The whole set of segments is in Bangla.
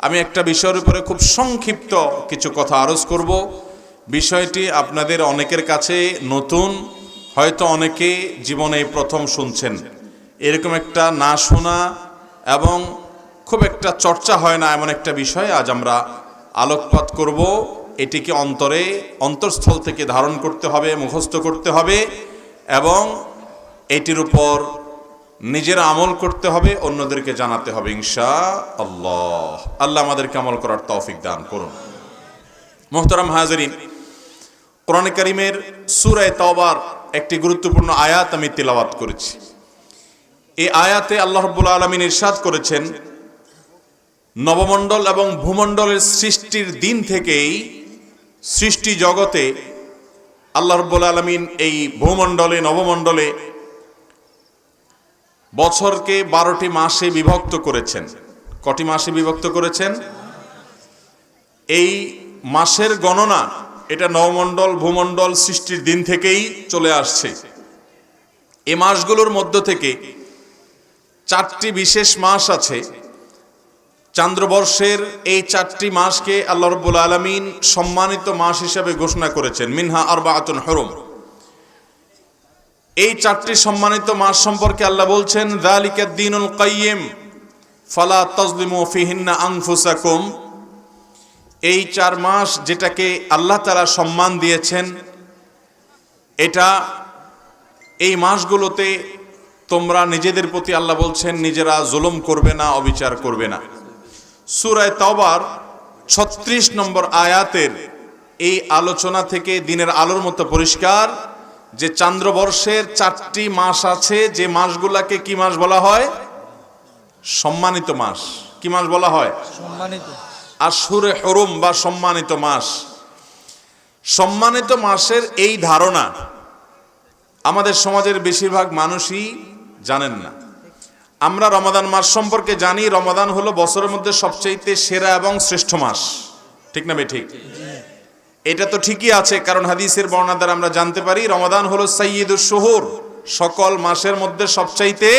আমি একটা বিষয়ের উপরে খুব সংক্ষিপ্ত কিছু কথা আরজ করব। বিষয়টি আপনাদের অনেকের কাছে নতুন, হয়তো অনেকে জীবনে প্রথম শুনছেন। এরকম একটা না শোনা এবং খুব একটা চর্চা হয় না এমন একটা বিষয় আজ আমরা আলোকপাত করব। এটিকে অন্তরস্থল থেকে ধারণ করতে হবে, মুখস্থ করতে হবে এবং এটির উপর নিজের আমল করতে হবে, অন্যদেরকে জানাতে হবে ইনশাআল্লাহ। আল্লাহ আমাদেরকে আমল করার তৌফিক দান করুন। মুহতারাম হাজিরিন, কোরআনে কারীমের সূরা তাওবার একটি গুরুত্বপূর্ণ আয়াত আমি তিলাওয়াত করেছি। এই আয়াতে আল্লাহ রাব্বুল আলামিন ইরশাদ করেছেন, নবমণ্ডল এবং ভূমণ্ডলের সৃষ্টির দিন থেকেই সৃষ্টি জগতে আল্লাহ রাব্বুল আলামিন এই ভূমণ্ডলে, নবমণ্ডলে বছরকে 12টি মাসে বিভক্ত করেছেন। কটি মাসে বিভক্ত করেছেন? এই মাসের গণনা এটা নবমণ্ডল, ভূমণ্ডল সৃষ্টির দিন থেকেই চলে আসছে। এই মাসগুলোর মধ্য থেকে 4টি বিশেষ মাস আছে। চান্দ্রবর্ষের এই 4টি মাসকে আল্লাহ রাব্বুল আলামিন সম্মানিত মাস হিসেবে ঘোষণা করেছেন, মিনহা আরবাআতুন হুরুম। এই 4টি সম্মানিত মাস সম্পর্কে আল্লাহ বলছেন, যালিকাদ দীনুল কাইয়্যিম ফালা তাজলিমু ফিহিন্না আনফুসাকুম। এই 4 মাস যেটাকে আল্লাহ তাআলা সম্মান দিয়েছেন, এটা এই মাসগুলোতে তোমরা নিজেদের প্রতি আল্লাহ বলছেন নিজেরা জুলুম করবে না, অবিচার করবে না। সূরা তাওবার 36 নম্বর আয়াতের এই আলোচনা থেকে দিনের আলোর মতো পরিষ্কার যে চান্দ্রবর্ষের 4টি মাস আছে, যে মাসগুলাকে কি মাস বলা হয়? সম্মানিত মাস। কি মাস বলা হয়? সম্মানিত। আশহুরে হুরুম বা সম্মানিত মাস। সম্মানিত মাসের এই ধারণা আমাদের সমাজের বেশিরভাগ মানুষই জানেন না। আমরা রমাদান মাস সম্পর্কে জানি, রমাদান হলো বছরের মধ্যে সবচেয়ে সেরা এবং শ্রেষ্ঠ মাস। ঠিক না ঠিক? এটা তো ঠিকই আছে, কারণ হাদিসের বর্ণনা দ্বারা আমরা জানতে পারি রমাদান হলো সাইয়্যিদুশ শুহুর, সকল মাসের মধ্যে সবচাইতে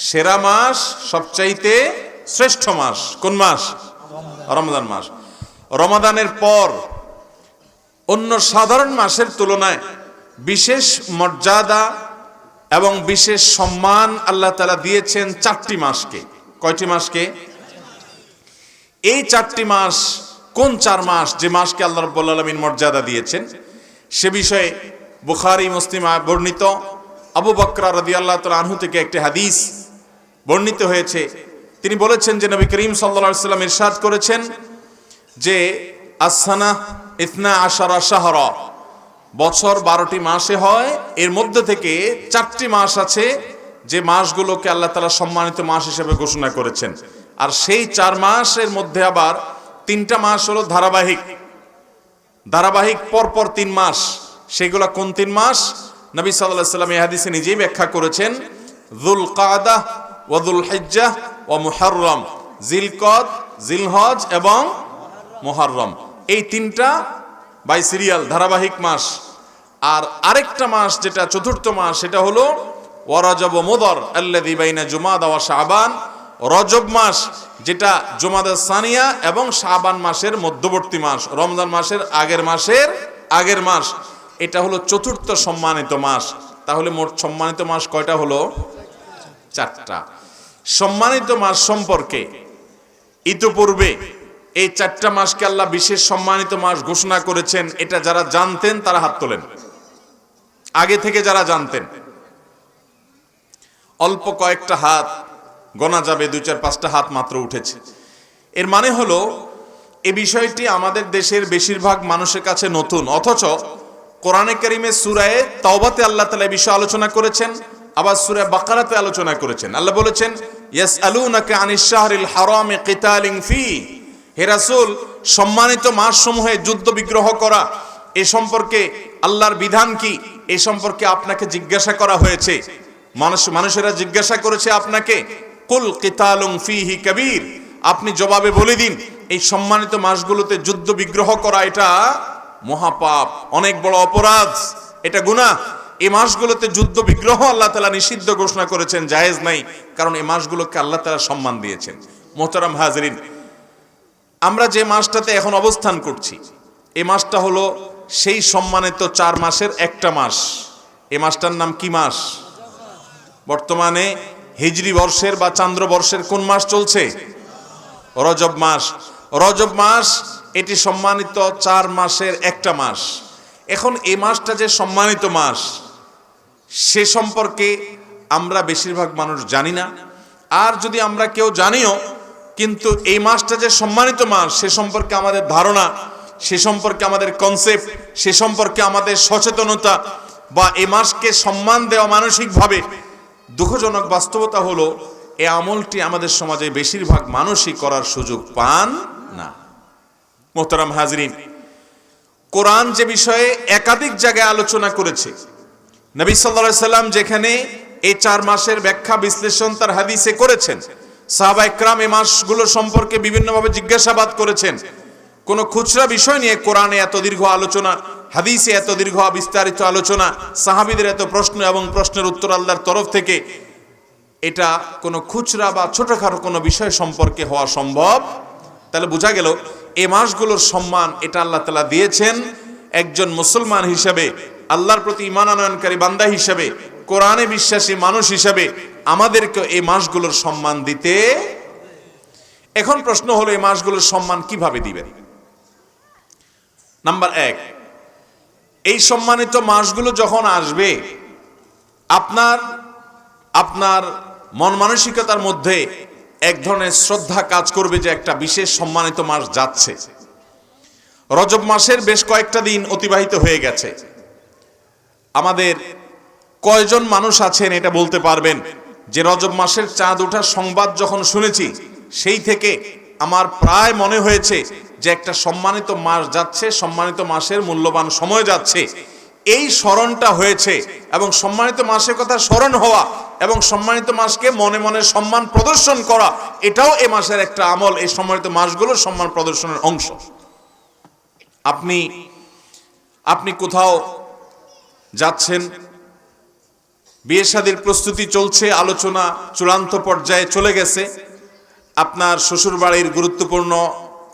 সেরা মাস, সবচাইতে শ্রেষ্ঠ মাস। কোন মাস? রমাদান মাস। রমাদানের পর অন্য সাধারণ মাসের তুলনায় বিশেষ মর্যাদা এবং বিশেষ সম্মান আল্লাহ তাআলা দিয়েছেন 4টি মাসকে। কয়টি মাসকে? এই 4টি মাস কোন 4 মাস, যে মাসকে আল্লাহ রাব্বুল আলামিন মর্যাদা দিয়েছেন, সে বিষয়ে বুখারী, মুসলিম বর্ণিত আবু বকর রাদিয়াল্লাহু তাআলা আনহু থেকে একটি হাদিস বর্ণিত হয়েছে। তিনি বলেছেন যে নবী করিম সাল্লাল্লাহু আলাইহি ওয়াসাল্লাম ইরশাদ করেছেন যে আস-সানা 12 শাহরা, বছর 12টি মাসে হয়। এর মধ্যে থেকে 4টি মাস আছে যে মাসগুলোকে আল্লাহ তাআলা সম্মানিত মাস হিসেবে ঘোষণা করেছেন। আর সেই 4 মাসের মধ্যে আবার 3টা মাস হলো ধারাবাহিক পরপর 3 মাস। সেগুলো কোন 3 মাস? নবী সাল্লাল্লাহু আলাইহি ওয়াসাল্লাম এই হাদিসে নিজেই ব্যাখ্যা করেছেন, যুল কাদা ওয়া যুল হিজ্জাহ ওয়া মুহররম, জিলকদ, জিলহজ এবং মুহররম। এই 3টা বাই সিরিয়াল ধারাবাহিক মাস। আর আরেকটা মাস যেটা চতুর্থ মাস, সেটা হলো ওয়া রজব ওয়া মুদর আল্লাযী বাইনা জুমাদা ওয়া শাবান, রজব মাস যেটা জুমাদা সানিয়া এবং শাবান মাসের মধ্যবর্তী মাস, রমজান মাসের আগের মাস। এটা হলো চতুর্থ সম্মানিত মাস। তাহলে মোট সম্মানিত মাস কয়টা হলো? 4টা। সম্মানিত মাস সম্পর্কে ইতিপূর্বে এই 4টা মাসকে আল্লাহ বিশেষ সম্মানিত মাস ঘোষণা করেছেন, এটা যারা জানতেন তারা হাত তোলেন। আগে থেকে যারা জানতেন, অল্প কয়েকটা হাত গোনা যাবে, 2-4-5টা হাত মাত্র উঠেছে। এর মানে হলো এই বিষয়টি আমাদের দেশের বেশিরভাগ মানুষের কাছে নতুন, অথচ কোরআনে কারীমে সূরা তাওবাতে আল্লাহ তাআলা এই বিষয়ে আলোচনা করেছেন, আবার সূরা বাকারাতে আলোচনা করেছেন। আল্লাহ বলেছেন, ইয়াসআলুনাকা আনিশ শাহরিল হারামি কিতালিন ফি। হে রাসূল, সম্মানিত মাসসমূহে যুদ্ধ বিগ্রহ করা এ সম্পর্কে আল্লাহর বিধান কি, এ সম্পর্কে আপনাকে জিজ্ঞাসা করা হয়েছে। মানুষেরা জিজ্ঞাসা করেছে আপনাকে, কুল কিতালুন ফিহি কাবীর, আপনি জবাবে বলে দিন এই সম্মানিত মাসগুলোতে যুদ্ধ বিগ্রহ করা এটা মহাপাপ, অনেক বড় অপরাধ, এটা গুনাহ। এই মাসগুলোতে যুদ্ধ বিগ্রহ আল্লাহ তাআলা নিষিদ্ধ ঘোষণা করেছেন, জায়েজ নাই, কারণ এই মাসগুলোকে আল্লাহ তাআলা সম্মান দিয়েছেন। মুহতারাম হাজিরিন, আমরা যে মাসটাতে এখন অবস্থান করছি, এই মাসটা হলো সেই সম্মানিত 4 মাসের একটা মাস। এই মাসটার নাম কি মাস? বর্তমানে হিজরি বর্ষের বা চান্দ্র বর্ষের কোন মাস চলছে? রজব মাস। রজব মাস এটি সম্মানিত 4 মাসের একটা মাস। এখন এই মাসটা যে সম্মানিত মাস, সে সম্পর্কে আমরা বেশিরভাগ মানুষ জানি না। আর যদি আমরা কেউ জানিও, কিন্তু এই মাসটা যে সম্মানিত মাস সে সম্পর্কে আমাদের ধারণা, সে সম্পর্কে আমাদের কনসেপ্ট, সে সম্পর্কে আমাদের সচেতনতা বা এই মাসকে সম্মান দেওয়া মানসিকভাবে, দুঃখজনক বাস্তবতা হলো এই আমলটি আমাদের সমাজে বেশিরভাগ মানুষই করার সুযোগ পান না। মোহতারাম হাজরিন, কোরআন যে বিষয়ে একাধিক জায়গায় আলোচনা করেছে, নবী সাল্লাল্লাহু আলাইহি সাল্লাম যেখানে এই 4 মাসের ব্যাখ্যা বিশ্লেষণ তার হাদিসে করেছেন, সাহাবা ইকরাম এই মাসগুলো সম্পর্কে বিভিন্নভাবে জিজ্ঞাসাবাদ করেছেন। কোন খুচরা বিষয় নিয়ে কোরআনে এত দীর্ঘ আলোচনা, হাদিসে এত দীর্ঘ বিস্তারিত আলোচনা, সাহাবীদের এত প্রশ্ন এবং প্রশ্নের উত্তর আল্লাহর তরফ থেকে, এটা কোনো খুচরা বা ছোটখাটো কোনো বিষয় সম্পর্কে হওয়া সম্ভব। তাহলে বোঝা গেল এই মাসগুলোর সম্মান এটা আল্লাহ তাআলা দিয়েছেন একজন মুসলমান হিসেবে, আল্লাহর প্রতি ঈমান আনয়নকারী বান্দা হিসেবে, কোরআনে বিশ্বাসী মানুষ হিসেবে আমাদেরকে এই মাসগুলোর সম্মান দিতে। এখন প্রশ্ন হলো এই মাসগুলোর সম্মান কিভাবে দিবেন? নাম্বার 1, এই সম্মানিত মাসগুলো যখন আসবে, আপনার মন মানসিকতার মধ্যে এক ধরনের শ্রদ্ধা কাজ করবে যে একটা বিশেষ সম্মানিত মাস যাচ্ছে। রজব মাসের বেশ কয়েকটা দিন অতিবাহিত হয়ে গেছে। আমাদের কয়জন মানুষ আছেন এটা বলতে পারবেন যে রজব মাসের চাঁদ ওঠার সংবাদ যখন শুনেছি সেই থেকে আমার প্রায় মনে হয়েছে যে একটা সম্মানিত মাস যাচ্ছে, সম্মানিত মাসের মূল্যবান সময় যাচ্ছে। এই স্মরণটা হয়েছে এবং সম্মানিত মাসের কথা স্মরণ হওয়া এবং সম্মানিত মাসকে মনে মনে সম্মান প্রদর্শন করা, এটাও এ মাসের একটা আমল, এই সম্মানিত মাসগুলোর সম্মান প্রদর্শনের অংশ। আপনি কোথাও যাচ্ছেন, বিয়ে শাদীর প্রস্তুতি চলছে, আলোচনা চূড়ান্ত পর্যায়ে চলে গেছে, আপনার শ্বশুর বাড়ির গুরুত্বপূর্ণ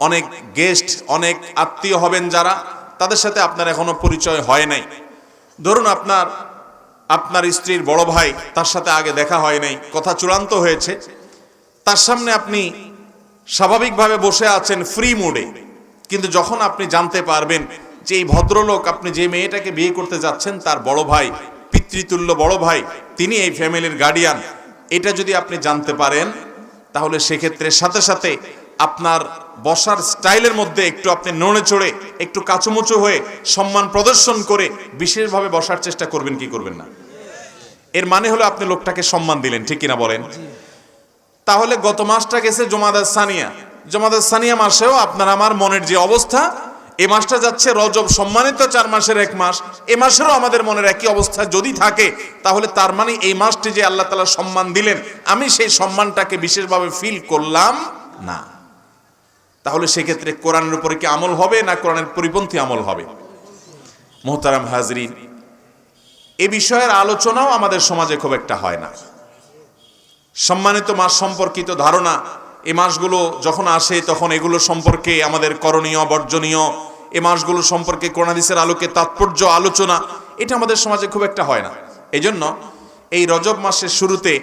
অনেক গেস্ট, অনেক আত্মীয় হবেন যারা, তাদের সাথে আপনার এখনো পরিচয় হয় নাই। ধরুন আপনার স্ত্রীর বড় ভাই, তার সাথে আগে দেখা হয় নাই, কথা চূড়ান্ত হয়েছে, তার সামনে আপনি স্বাভাবিকভাবে বসে আছেন ফ্রি মুডে। কিন্তু যখন আপনি জানতে পারবেন যে এই ভদ্রলোক, আপনি যে মেয়েটাকে বিয়ে করতে যাচ্ছেন তার বড় ভাই, পিতৃতুল্য বড় ভাই, তিনি এই ফ্যামিলির গার্ডিয়ান, এটা যদি আপনি জানতে পারেন, তাহলে সেক্ষেত্রে সাথে সাথে আপনার বসার স্টাইলের মধ্যে একটু আপনি নড়ে চড়ে, একটু কাচুমুচু হয়ে, সম্মান প্রদর্শন করে বিশেষভাবে বসার চেষ্টা করবেন কি করবেন না? এর মানে হলো আপনি লোকটাকে সম্মান দিলেন, ঠিক কিনা বলেন? তাহলে গত মাসটা গেছে জমাদার সানিয়া, জমাদার সানিয়া মাসেও আপনার আমার মনের যে অবস্থা, এই মাসটা যাচ্ছে রজব, সম্মানিত 4 মাসের এক মাস, এ মাসেরও আমাদের মনের একই অবস্থা যদি থাকে, তাহলে তার মানে এই মাসটি যে আল্লাহ তাআলা সম্মান দিলেন, আমি সেই সম্মানটাকে বিশেষভাবে ফিল করলাম না। তাহলে সেক্ষেত্রে কোরআনের উপরে কি আমল হবে না কোরআনের পরিপন্থী আমল হবে? মোহতারাম হাজরিন, এই বিষয়ের আলোচনাও আমাদের সমাজে খুব একটা হয় না। সম্মানিত মাস সম্পর্কিত ধারণা, এই মাসগুলো যখন আসে তখন এগুলো সম্পর্কে আমাদের করণীয় বর্জনীয়, এই মাসগুলো সম্পর্কে কোরআন হাদিসের আলোকে তাৎপর্য আলোচনা, এটা আমাদের সমাজে খুব একটা হয় না। এই জন্য এই রজব মাসের শুরুতে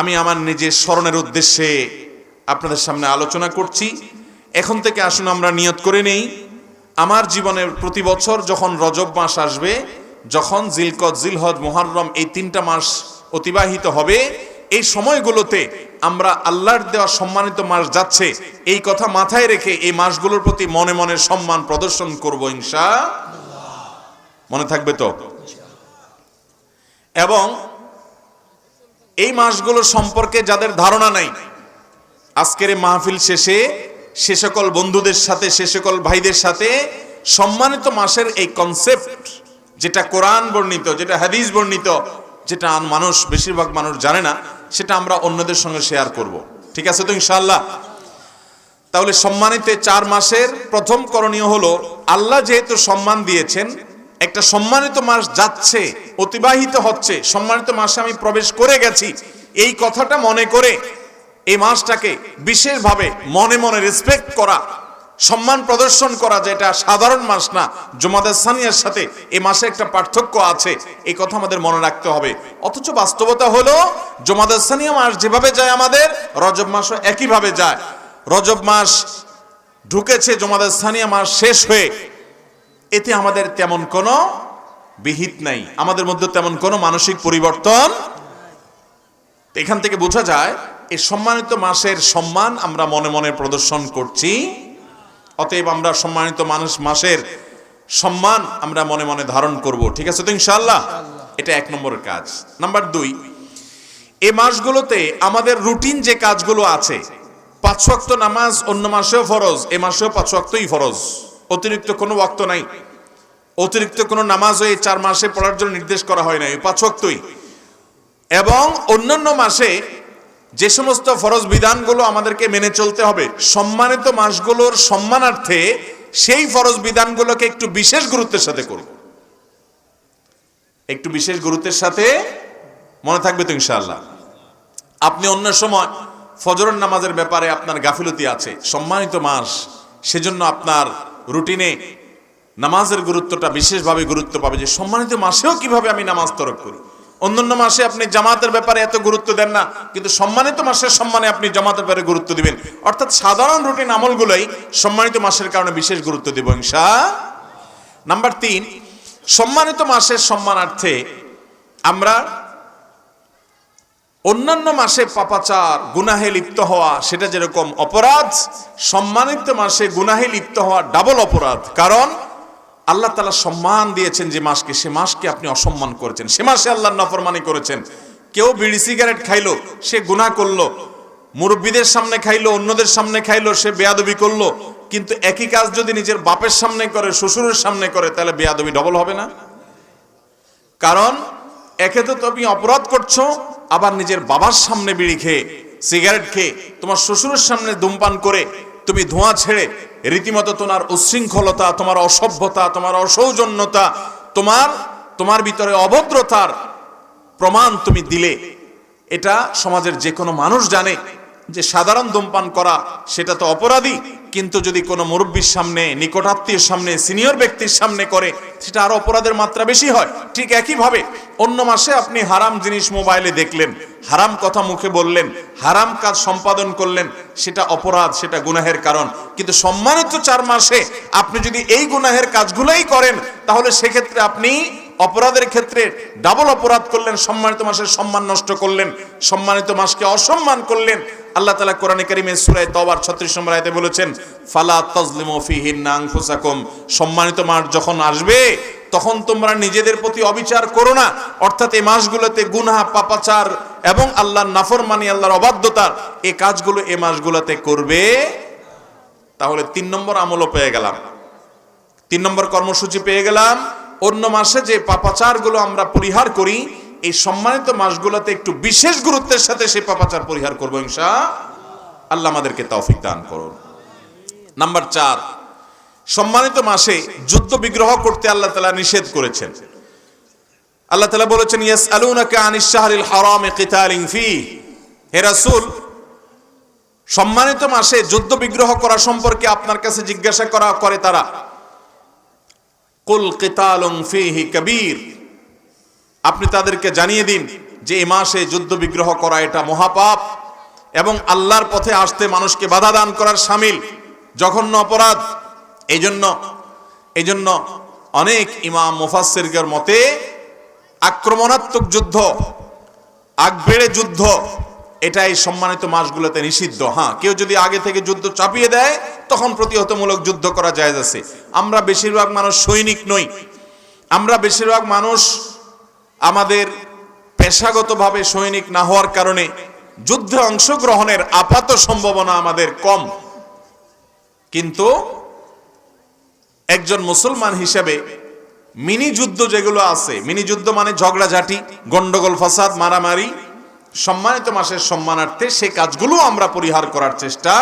আমি আমার নিজের স্মরণের উদ্দেশ্যে আপনাদের সামনে আলোচনা করছি। এখন থেকে আসুন আমরা নিয়ত করে নেই, আমার জীবনের প্রতি বছর যখন রজব মাস আসবে, যখন জিলকদ, জিলহজ, মুহররম এই 3টা মাস অতিবাহিত হবে, এই সময়গুলোতে আমরা আল্লাহর দেওয়া সম্মানিত মাস যাচ্ছে এই কথা মাথায় রেখে এই মাসগুলোর প্রতি মনে মনে সম্মান প্রদর্শন করব ইনশাআল্লাহ। মনে থাকবে তো? এবং এই মাসগুলো সম্পর্কে যাদের ধারণা নাই, আজকের এই মাহফিল শেষে সে সকল বন্ধুদের সাথে, সে সকল ভাইদের সাথে সম্মানিত মাসের এই কনসেপ্ট, যেটা কোরআন বর্ণিত, যেটা হাদিস বর্ণিত, যেটা বেশিরভাগ মানুষ জানে না, সেটা আমরা অন্যদের সঙ্গে শেয়ার করব। ঠিক আছে তো ইনশাআল্লাহ? তাহলে সম্মানিত 4 মাসের প্রথম করণীয় হলো, আল্লাহ যেহেতু সম্মান দিয়েছেন, একটা সম্মানিত মাস যাচ্ছে, অতিবাহিত হচ্ছে, সম্মানিত মাসে আমি প্রবেশ করে গেছি, এই কথাটা মনে করে এই মাসটাকে বিশেষভাবে মনে মনে রেসপেক্ট করা, সম্মান প্রদর্শন করা, যেটা সাধারণ মাস না, জুমাদাস সানিয়ার সাথে এই মাসে একটা পার্থক্য আছে, এই কথা আমাদের মনে রাখতে হবে। অথচ বাস্তবতা হলো জুমাদাস সানিয়া মাস যেভাবে যায় আমাদের, রজব মাসও একইভাবে যায়। রজব মাস ঢুকেছে, জুমাদাস সানিয়া মাস শেষ হয়ে, এতে আমাদের তেমন কোনো বিহিত নাই, আমাদের মধ্যে তেমন কোনো মানসিক পরিবর্তন। এখান থেকে বোঝা যায় এই সম্মানিত মাসের সম্মান আমরা মনে মনে প্রদর্শন করছি। অতএব আমরা সম্মানিত মাসের সম্মান আমরা মনে মনে ধারণ করব। ঠিক আছে তো ইনশাআল্লাহ? এটা 1 নম্বরের কাজ। নাম্বার 2, এই মাসগুলোতে আমাদের রুটিন যে কাজগুলো আছে, 5 ওয়াক্ত নামাজ অন্য মাসেও ফরজ, এ মাসেও 5 ওয়াক্তই ফরজ, অতিরিক্ত কোনো ওয়াক্ত নাই, অতিরিক্ত কোনো নামাজও এই 4 মাসে পড়ার জন্য নির্দেশ করা হয় না, এই 5 ওয়াক্তই। এবং অন্যান্য মাসে যে সমস্ত ফরজ বিধানগুলো আমাদেরকে মেনে চলতে হবে, সম্মানিত মাসগুলোর সম্মানার্থে সেই ফরজ বিধানগুলোকে একটু বিশেষ গুরুত্বের সাথে করব, একটু বিশেষ গুরুত্বের সাথে। মনে থাকবে তো ইনশাআল্লাহ? আপনি অন্য সময় ফজরের নামাজের ব্যাপারে আপনার গাফিলতি আছে, সম্মানিত মাস সেজন্য আপনার রুটিনে নামাজের গুরুত্বটা বিশেষভাবে গুরুত্ব পাবে, যে সম্মানিত মাসেও কিভাবে আমি নামাজ তরক করি। অন্যান্য মাসে আপনি জামাতের ব্যাপারে এত গুরুত্ব দেন না, কিন্তু সম্মানিত মাসের সম্মানে আপনি জামাতের ব্যাপারে গুরুত্ব দিবেন। অর্থাৎ সাধারণ রুটিন আমলগুলোই সম্মানিত মাসের কারণে বিশেষ গুরুত্ব দিব ইনশাআল্লাহ। নাম্বার 3, সম্মানিত মাসের সম্মানার্থে আমরা অন্যান্য মাসে পাপাচার গুনাহে লিপ্ত হওয়া, সেটা যেরকম অপরাধ, সম্মানিত মাসে গুনাহে লিপ্ত হওয়া ডাবল অপরাধ। কারণ আল্লাহ তাআলা সম্মান দিয়েছেন যে মাসকে, সে মাসকে আপনি অসম্মান করেছেন, সে মাসে আল্লাহর নাফরমানি করেছেন। কেউ বিড়ি সিগারেট খাইলো, সে গুনাহ করলো, মুরব্বীদের সামনে খাইলো, অন্যদের সামনে খাইলো, সে বেয়াদবি করলো। কিন্তু একই কাজ যদি নিজের বাপের সামনে করে, শ্বশুরের সামনে করে, তাহলে বেয়াদবি ডবল হবে না? কারণ একে তো তুমি অপরাধ করছো, আবার নিজের বাবার সামনে বিড়ি খেয়ে, সিগারেট খেয়ে, তোমার শ্বশুরের সামনে ধূমপান করে তুমি ধোঁয়া ছেড়ে রীতিমতো তোমার উচ্ছৃঙ্খলতা, তোমার অসভ্যতা, তোমার অসৌজন্যতা, তোমার ভিতরে অভদ্রতার প্রমাণ তুমি দিলে। এটা সমাজের যে কোনো মানুষ জানে যে সাধারণ ধূমপান করা সেটা তো অপরাধী, কিন্তু যদি কোনো মুরব্বীর সামনে, নিকটাত্মীয়ের সামনে, সিনিয়র ব্যক্তির সামনে করে, সেটা আরো অপরাধের মাত্রা বেশি হয়। ঠিক একইভাবে অন্য মাসে আপনি হারাম জিনিস মোবাইলে দেখলেন, হারাম কথা মুখে বললেন, হারাম কাজ সম্পাদন করলেন, সেটা অপরাধ, সেটা গুনাহের কারণ। কিন্তু সম্মানিত 4 মাসে আপনি যদি এই গুনাহের কাজগুলোই করেন, তাহলে সেক্ষেত্রে আপনি অপরাধের ক্ষেত্রে ডাবল অপরাধ করলেন, সম্মানিত মাসের সম্মান নষ্ট করলেন, সম্মানিত মাসকে অসম্মান করলেন। আল্লাহ তাআলা কোরআনে কারীমে সূরা তাওবার 36 নম্বর আয়াতে বলেছেন, ফালা তাজলিমু ফিহিন্না আনফুসাকুম, সম্মানিত মাস যখন আসবে তখন তোমরা নিজেদের প্রতি অবিচার করো না। অর্থাৎ এই মাসগুলোতে গুনাহ, পাপাচার এবং আল্লাহর নাফরমানি, আল্লাহর অবাধ্যতার এই কাজগুলো এই মাসগুলোতে করবে। তাহলে 3 নম্বর আমলও পেয়ে গেলাম, 3 নম্বর কর্মসূচি পেয়ে গেলাম। অন্য মাসে যে পাপাচারগুলো আমরা পরিহার করি, এই সম্মানিত মাসগুলোতে একটু বিশেষ গুরুত্বের সাথে সেই পাপাচার পরিহার করবো ইনশাআল্লাহ। আল্লাহ আমাদেরকে তৌফিক দান করুন। নাম্বার 4, সম্মানিত মাসে যুদ্ধ বিগ্রহ করতে আল্লাহ তাআলা নিষেধ করেছেন। আল্লাহ তাআলা বলেছেন, ইয়াসআলুনাকা আনিশ শাহরিল হারামি কিতালিন ফীহি, হে রাসূল, সম্মানিত মাসে যুদ্ধ বিগ্রহ করা সম্পর্কে আপনার কাছে জিজ্ঞাসা করে তারা। কুল কিতালুন ফীহি কাবীর, আপনি তাদেরকে জানিয়ে দিন যে এই মাসে যুদ্ধ বিগ্রহ করা এটা মহাপাপ এবং আল্লাহর পথে আসতে মানুষকে বাধা দান করার শামিল, জঘন্য অপরাধ। এই জন্য অনেক ইমাম মুফাসসিরদের মতে আক্রমণাত্মক যুদ্ধ, আগবেড়ে যুদ্ধ, এটাই সম্মানিত মাসগুলোতে নিষিদ্ধ। হ্যাঁ, কেউ যদি আগে থেকে যুদ্ধ চাপিয়ে দেয় তখন প্রতিহতমূলক যুদ্ধ করা জায়েজ আছে। আমরা বেশিরভাগ মানুষ সৈনিক নই, আমরা বেশিরভাগ মানুষ আমাদের পেশাগতভাবে সৈনিক না হওয়ার কারণে যুদ্ধে অংশগ্রহণের আপাত সম্ভাবনা আমাদের কম। কিন্তু একজন মুসলমান হিসেবে মিনি যুদ্ধ যেগুলো আছে, মিনি যুদ্ধ মানে ঝগড়াঝাটি, গন্ডগোল, ফাসাদ, মারামারি, সম্মানিত মাসের সম্মানার্থে সেই কাজগুলো আমরা পরিহার করার চেষ্টা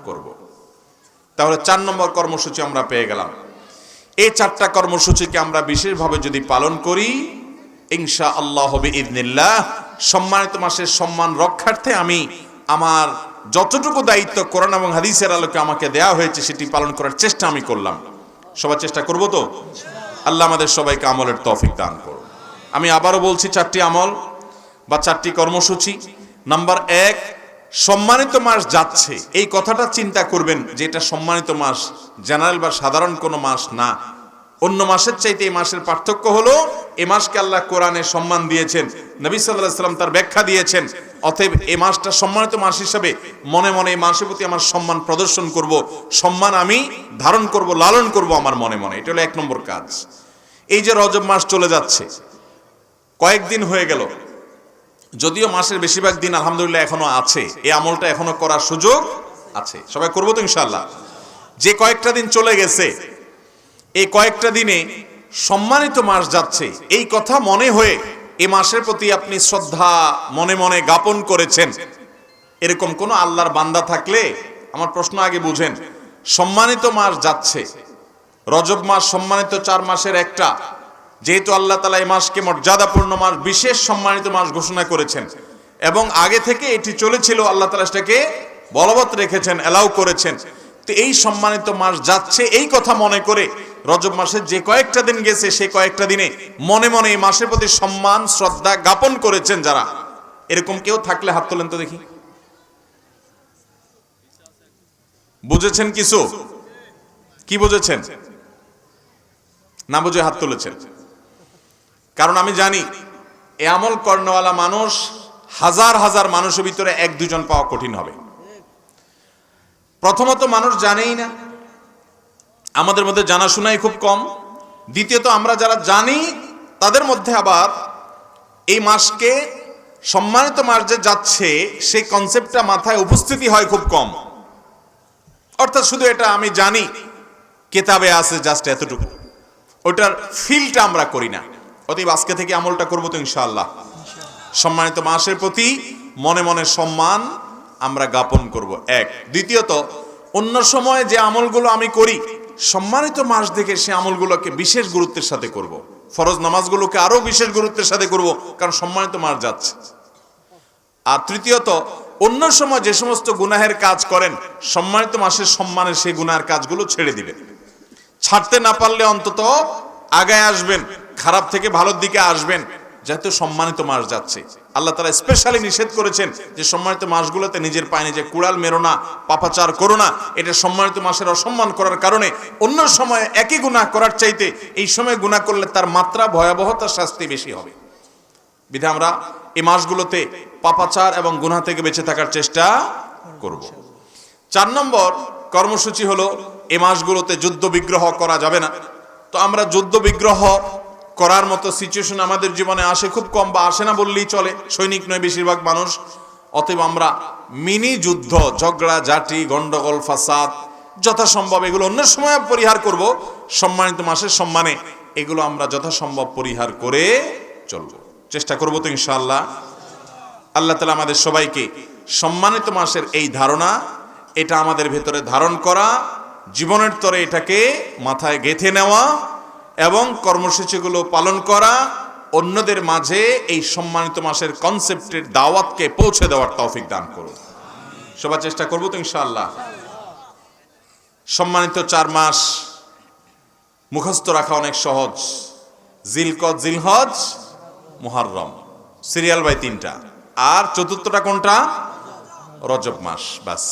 করব। তাহলে 4 নম্বর কর্মসূচি আমরা পেয়ে গেলাম। এই 4টা কর্মসূচিকে আমরা বিশেষভাবে যদি পালন করি, ইনশাআল্লাহ বিইذনিল্লাহ সম্মানিত মাসের সম্মান রক্ষার্থে আমি আমার যতটুকু দায়িত্ব কোরআন এবং হাদিসের আলোকে আমাকে দেয়া হয়েছে সেটি পালন করার চেষ্টা আমি করলাম। সবার চেষ্টা করব তো? আল্লাহ আমাদের সবাইকে আমলের তৌফিক দান করুন। আমি আবারও বলছি, 4টি আমল বা 4টি কর্মসূচি। নাম্বার 1, সম্মানিত মাস যাচ্ছে, এই কথাটা চিন্তা করবেন যে এটা সম্মানিত মাস, জেনারেল বা সাধারণ কোনো মাস না। অন্য মাসের চাইতে এই মাসের পার্থক্য হলো এই মাসকে আল্লাহ কোরআনে সম্মান দিয়েছেন, নবী সাল্লাল্লাহু আলাইহি ওয়াসাল্লাম তার ব্যাখ্যা দিয়েছেন। অতএব এই মাসটা সম্মানিত মাস হিসাবে মনে মনে এই মাসের প্রতি আমার সম্মান প্রদর্শন করব, সম্মান আমি ধারণ করব, লালন করব আমার মনে মনে। এটা হলো 1 নম্বর কাজ। এই যে রজব মাস চলে যাচ্ছে, কয়েকদিন হয়ে গেল, যদিও মাসের বেশিরভাগ দিন আলহামদুলিল্লাহ এখনো আছে, এই আমলটা এখনো করার সুযোগ আছে। সবাই করবো তো ইনশাআল্লাহ? যে কয়েকটা দিন চলে গেছে, এই কয়েকটা দিনে সম্মানিত মাস যাচ্ছে, এই কথা মনে হয়ে এই মাসের প্রতি আপনি শ্রদ্ধা মনে মনে জ্ঞাপন করেছেন, এরকম কোন আল্লাহর বান্দা থাকলে আমার প্রশ্ন আগে বুঝেন। সম্মানিত মাস যাচ্ছে, রজব মাস সম্মানিত 4 মাসের একটা, যেহেতু আল্লাহ তাআলা এই মাসকে মর্যাদাপূর্ণ মাস, বিশেষ সম্মানিত মাস ঘোষণা করেছেন এবং আগে থেকে এটি চলেছিল, আল্লাহ তাআলা সেটাকে বলবৎ রেখেছেন, এলাও করেছেন। তো এই সম্মানিত মাস যাচ্ছে, এই কথা মনে করে রজব মাসের যে কয়েকটা দিন গেছে, সেই কয়েকটা দিনে মনে মনে এই মাসের প্রতি সম্মান শ্রদ্ধা জ্ঞাপন করেছেন যারা, এরকম কেউ থাকলে হাত তোলেন তো দেখি। বুঝেছেন কিছু? কি বুঝেছেন? না বুঝে হাত তুলেছেন। কারণ আমি জানি এ আমল কর্ণওয়ালা মানুষ হাজার হাজার মানুষের ভিতরে 1-2 জন পাওয়া কঠিন হবে। প্রথমত মানুষ জানেই না, আমাদের মধ্যে জানাশোনাই খুব কম। দ্বিতীয়ত আমরা যারা জানি তাদের মধ্যে আবার এই মাসকে সম্মানিত মাস যে যাচ্ছে সেই কনসেপ্টটা মাথায় উপস্থিতি হয় খুব কম। অর্থাৎ শুধু এটা আমি জানি, কিতাবে আছে, জাস্ট এতটুকু, ওটার ফিলটা আমরা করি না। অতএব আজকে থেকে আমলটা করবো তো ইনশাআল্লাহ। সম্মানিত মাসের প্রতি মনে মনে সম্মান আমরা জ্ঞাপন করব, 1। দ্বিতীয়ত, অন্য সময় যে আমলগুলো আমি করি, সম্মানিত মাস দেখে সে আমলগুলোকে বিশেষ গুরুত্বের সাথে করব। ফরজ নামাজগুলোকে আরো বিশেষ গুরুত্বের সাথে করব, কারণ সম্মানিত মাস যাচ্ছে। আর তৃতীয়ত, অন্য সময় যে সমস্ত গুনাহের কাজ করেন, সম্মানিত মাসের সম্মানে সেই গুনাহের কাজগুলো ছেড়ে দিবেন। ছাড়তে না পারলে অন্তত আগায় আসবেন, খারাপ থেকে ভালোর দিকে আসবেন, যেহেতু সম্মানিত মাস যাচ্ছে। আল্লাহ তাআলা স্পেশালি নিষেধ করেছেন যে সম্মানিত মাসগুলোতে নিজের পায়ে নিজে কুড়াল মেরো না, পাপাচার করো না। এটা সম্মানিত মাসের অসম্মান করার কারণে অন্য সময় একই গুনাহ করার চাইতে এই সময় গুনাহ করলে তার মাত্রা, ভয়াবহতার শাস্তি বেশি হবে। বিধায় আমরা এই মাসগুলোতে পাপাচার এবং গুনাহ থেকে বেঁচে থাকার চেষ্টা করব। 4 নম্বর কর্মসূচি হলো, এই মাসগুলোতে যুদ্ধ বিগ্রহ করা যাবে না। তো আমরা যুদ্ধ বিগ্রহ করার মতো সিচুয়েশন আমাদের জীবনে আসে খুব কম, বা আসে না বললেই চলে, সৈনিক নয় বেশিরভাগ মানুষ। অতএব আমরা মিনি যুদ্ধ, ঝগড়া ঝাঁটি, গন্ডগোল, ফাসাদ যথাসম্ভব এগুলো অন্য সময় পরিহার করব। সম্মানিত মাসের সম্মানে এগুলো আমরা যথাসম্ভব পরিহার করে চলব, চেষ্টা করবো তো ইনশাআল্লাহ। আল্লাহ তাআলা আমাদের সবাইকে সম্মানিত মাসের এই ধারণা, এটা আমাদের ভেতরে ধারণ করা, জীবনের তরে এটাকে মাথায় গেঁথে নেওয়া এবং কর্মসূচিগুলো পালন করা, অন্যদের মাঝে এই সম্মানিত মাসের কনসেপ্টের দাওয়াতকে পৌঁছে দেওয়ার তৌফিক দান করুন। সবার চেষ্টা করবো তো ইনশাআল্লাহ। সম্মানিত 4 মাস মুখস্থ রাখা অনেক সহজ। জিলকদ, জিলহজ, মুহররম, সিরিয়াল বাই 3টা। আর চতুর্থটা কোনটা? রজব মাস। বাস।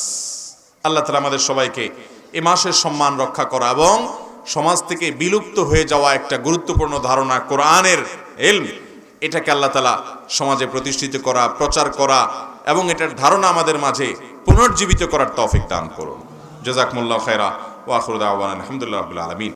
আল্লাহ তাআলা আমাদের সবাইকে এই মাসের সম্মান রক্ষা করা এবং সমাজ থেকে বিলুপ্ত হয়ে যাওয়া একটা গুরুত্বপূর্ণ ধারণা কোরআনের ইলম, এটাকে আল্লাহ তাআলা সমাজে প্রতিষ্ঠিত করা, প্রচার করা এবং এটার ধারণা আমাদের মাঝে পুনর্জীবিত করার তৌফিক দান করুন। জাযাকুমুল্লাহু খায়রা ওয়া আখিরু দাওয়ানা আলহামদুলিল্লাহি রাব্বিল আলামিন।